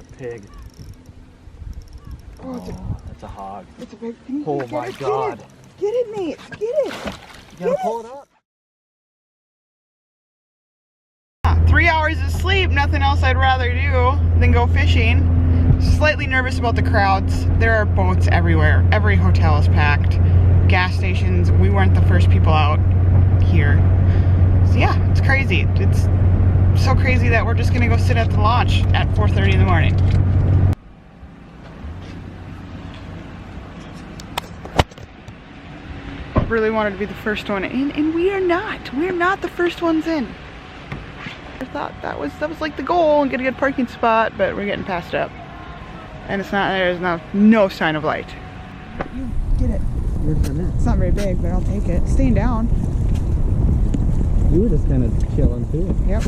a pig. Oh, that's a hog. it's a big. Oh my God. Get it, Nate. Get it. You gotta pull it up. 3 hours of sleep, nothing else I'd rather do than go fishing. Slightly nervous about the crowds. There are boats everywhere. Every hotel is packed. Gas stations. We weren't the first people out here. So yeah, it's crazy. It's so crazy that we're just gonna go sit at the launch at 4:30 in the morning. Really wanted to be the first one in, and we are not. We're not the first ones in. I thought that was like the goal and get a good parking spot, but we're getting passed up. And it's not, there's no sign of light. You get it. It's not very big, but I'll take it. Staying down. You were just kind of chilling too. Yep.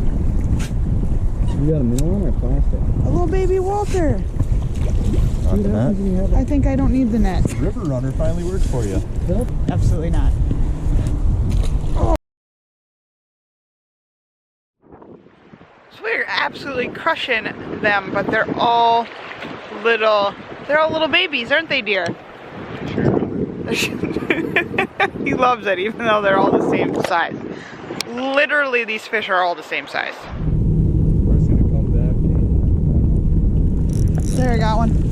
You got a minnow one or plastic? A little baby Walter. Not the net? I think I don't need the net. River Runner finally worked for you. Yep. Absolutely not. Oh. So we're absolutely crushing them, but they're all little babies, aren't they, dear? Sure. He loves it, even though they're all the same size. Literally, these fish are all the same size. Where's gonna come back? There, I got one.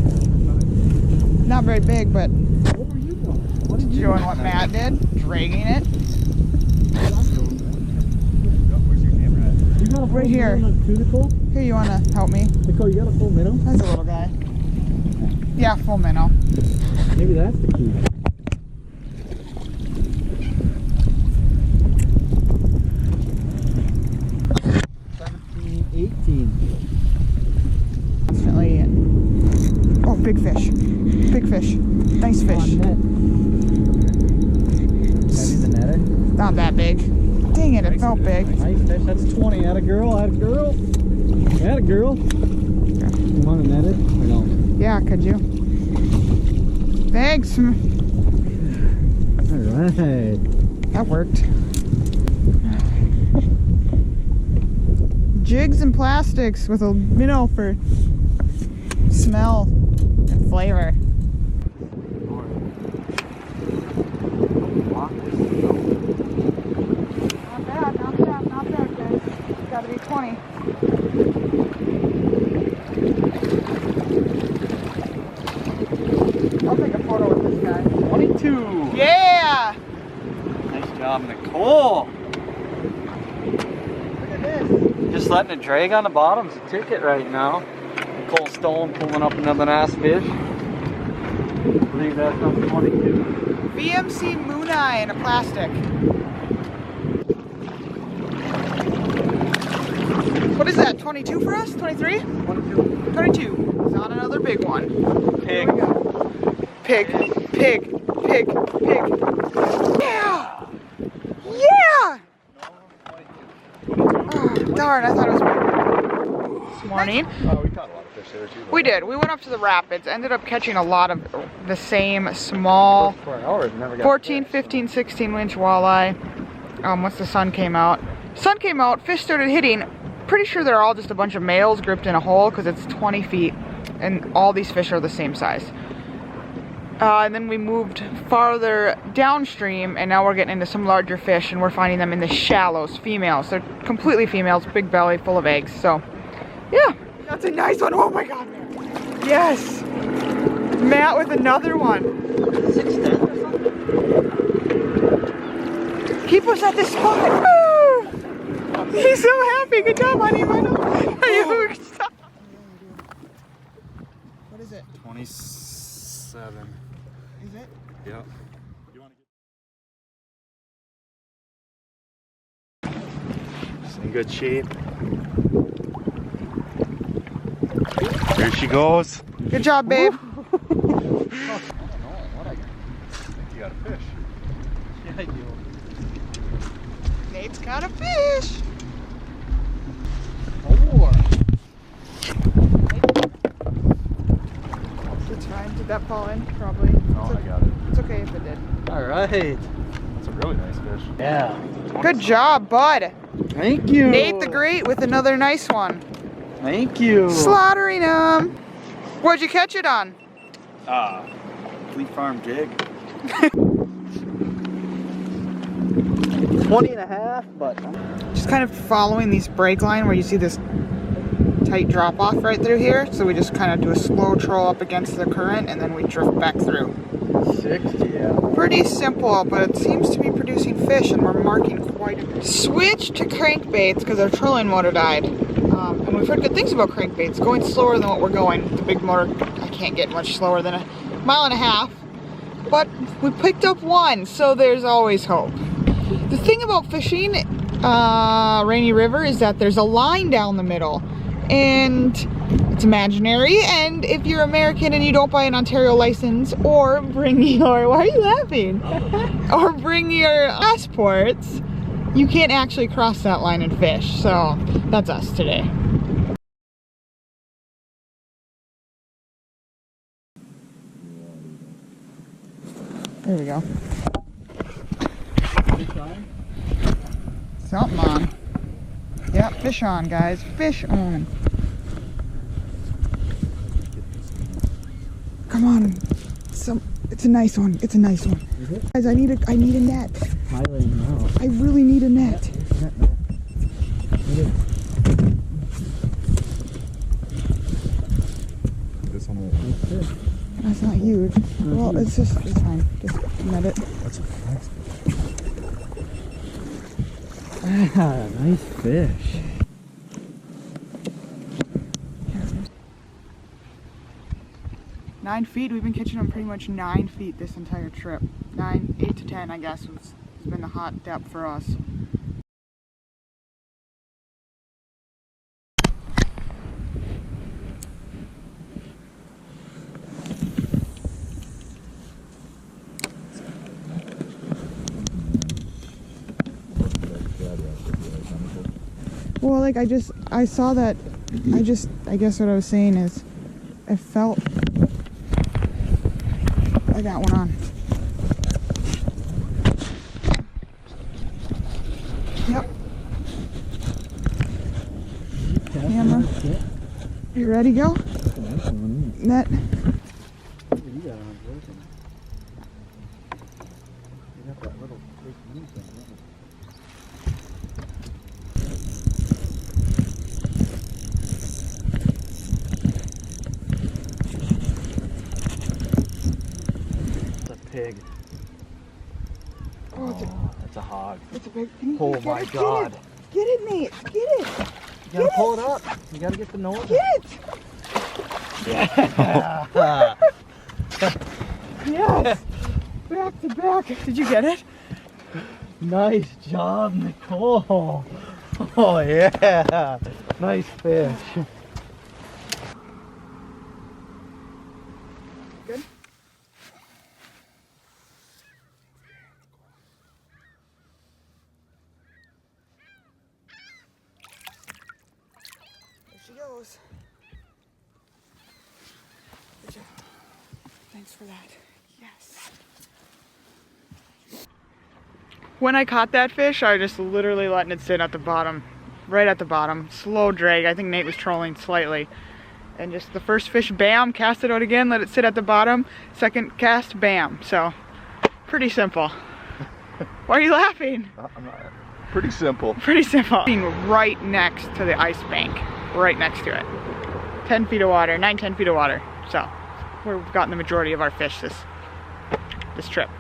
Not very big, but What were you doing? What did you doing what Matt did, dragging it. Where's your camera at? You got a full Right here. minnow too, Nicole? Here, you wanna help me? Nicole, you got a full minnow? That's a little guy. Yeah, full minnow. Maybe that's the key. Definitely in. Oh, big fish. Big fish. Nice fish. Heavy the netter? Not that big. Dang it, it felt big. Nice fish. That's 20. Atta girl. Atta girl. Atta girl. You want to net it or no? Yeah, could you? Thanks. Alright. That worked. Jigs and plastics with a minnow for smell and flavor. Not bad, not bad, not bad, guys. It's gotta be 20. I'll take a photo with this guy. 22. Yeah! Nice job, Nicole. Look at this. Just letting it drag on the bottom's a ticket right now. Nicole Stone pulling up another nice fish. I believe that's number 22. VMC Moon Eye in a plastic. What is that, 22 for us? 23? 22. 22. It's not another big one. Pig. Here we go. Pig, pig, pig, pig. Yeah! Yeah! Oh, darn, I thought it was big. This morning. Oh, we caught a lot of fish there too. We did. We went up to the rapids. Ended up catching a lot of the same small 14, 15, 16 inch walleye. Once the sun came out. Sun came out, fish started hitting. Pretty sure they're all just a bunch of males grouped in a hole because it's 20 feet and all these fish are the same size. And then we moved farther downstream and now we're getting into some larger fish and we're finding them in the shallows, females. They're completely females, big belly, full of eggs. So, yeah, that's a nice one. Oh my God, Matt. Yes. Matt with another one. 6'10" or something? Keep us at this spot. Woo! He's so happy. Good job, honey. Are you stop? What is it? 27. Is it? Yep. You want to get... It's in good shape. There she goes. Good job, babe. Oh no, what I think you got a fish. Yeah, I do. Nate's got a fish. Oh. It's fine. Did that fall in? Probably. No, I got it. It's okay if it did. All right. That's a really nice fish. Yeah. Good job, bud. Thank you. Nate the Great with another nice one. Thank you. Slaughtering them. What'd you catch it on? Fleet Farm jig. 20 and a half, but Just kind of following these brake line where you see this tight drop off right through here. So we just kind of do a slow troll up against the current and then we drift back through. 60, yeah. Pretty simple, but it seems to be producing fish and we're marking quite a bit. Switch to crankbaits because our trolling motor died. And we've heard good things about crankbaits. Going slower than what we're going. The big motor, I can't get much slower than 1.5 miles. But we picked up one, so there's always hope. The thing about fishing Rainy River is that there's a line down the middle. And it's imaginary, and if you're American and you don't buy an Ontario license or bring your, why are you laughing? Or bring your passports, you can't actually cross that line and fish. So that's us today. There we go. Something on. Yep, fish on, guys. Fish on. Come on. It's a nice one. It's a nice one. Is it? Guys, I need a net. Highlighting now. I really need a net. This one will. That's not huge. Well, it's fine. Just net it. That's a nice Ah, nice fish. – 9 feet. We've been catching them pretty much 9 feet this entire trip. 8 to 10, I guess, has been the hot depth for us. Well, like I saw that, I guess what I was saying is, I felt I got one on. Yep. Camera. You ready, go? Net. Pig. Oh, that's a hog. it's a big. Oh my God. Get it, Nate. Get it. You gotta pull it up. You gotta get the nose. Get it. Yeah. Yes. Back to back. Did you get it? Nice job, Nicole. Oh yeah. Nice fish. Good. There she goes. Good job. Thanks for that. Yes. When I caught that fish, I was just literally letting it sit at the bottom, right at the bottom. Slow drag. I think Nate was trolling slightly. And just the first fish, bam, cast it out again, let it sit at the bottom. Second cast, bam. So, pretty simple. Why are you laughing? Pretty simple. Pretty simple. Being right next to the ice bank. Right next to it. 10 feet of water, 9-10 feet of water. So, we've gotten the majority of our fish this trip.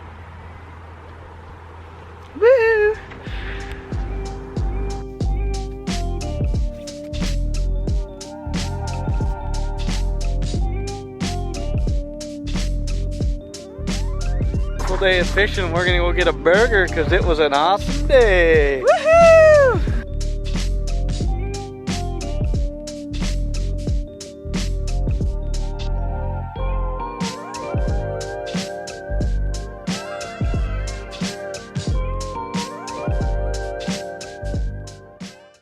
Woo! Day of fishing. We're gonna go get a burger because it was an awesome day. Woohoo!